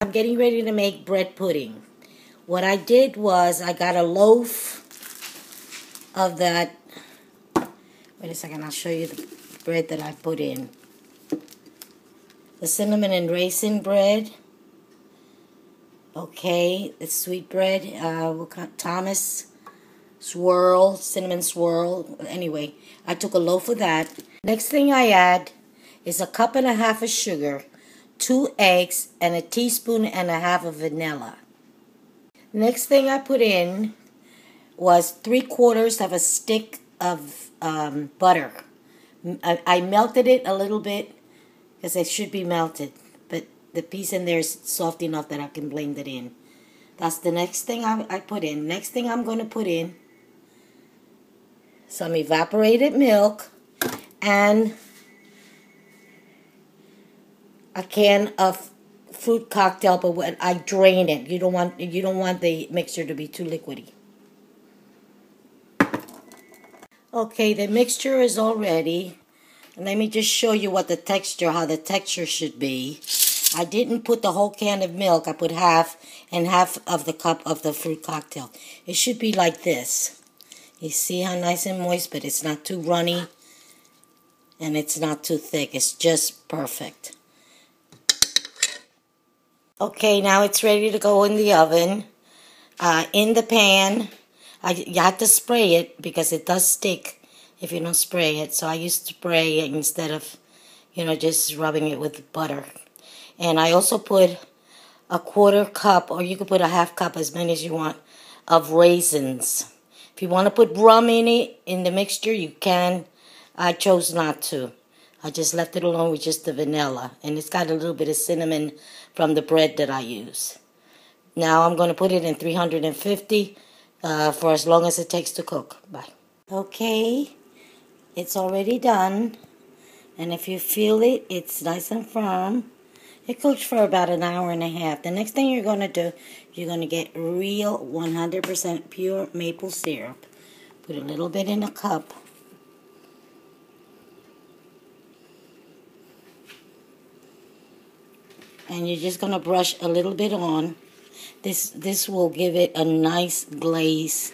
I'm getting ready to make bread pudding. What I did was I got a loaf of that. Wait a second, I'll show you the bread that I put in. The cinnamon and raisin bread. Okay, it's sweet bread. Thomas swirl, cinnamon swirl. Anyway, I took a loaf of that. Next thing I add is 1.5 cups of sugar, 2 eggs, and 1.5 teaspoons of vanilla. Next thing I put in was 3/4 of a stick of butter. I melted it a little bit because it should be melted, but the piece in there is soft enough that I can blend it in. That's the next thing I put in. Next thing I'm going to put in some evaporated milk and a can of fruit cocktail, but when I drain it, you don't want the mixture to be too liquidy. Okay, the mixture is all ready. Let me just show you how the texture should be. I didn't put the whole can of milk. I put half and half of the cup of the fruit cocktail. It should be like this. You see how nice and moist, but it's not too runny and it's not too thick. It's just perfect. Okay, now it's ready to go in the oven. In the pan, you have to spray it because it does stick if you don't spray it. So I used to spray it instead of, just rubbing it with butter. And I also put 1/4 cup, or you could put 1/2 cup, as many as you want, of raisins. If you want to put rum in the mixture, you can. I chose not to. I just left it alone with just the vanilla. And it's got a little bit of cinnamon from the bread that I use. Now I'm going to put it in 350 for as long as it takes to cook. Bye. Okay, it's already done. And if you feel it, it's nice and firm. It cooks for about 1.5 hours. The next thing you're going to do, you're going to get real 100% pure maple syrup. Put a little bit in a cup. And you're just going to brush a little bit on. This will give it a nice glaze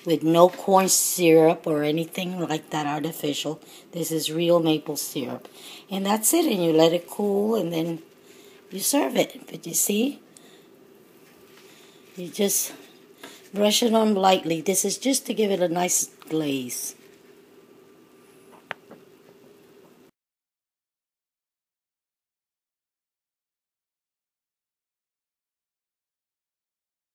with no corn syrup or anything like that artificial. This is real maple syrup. And that's it. And you let it cool and then you serve it. But you see, you just brush it on lightly. This is just to give it a nice glaze.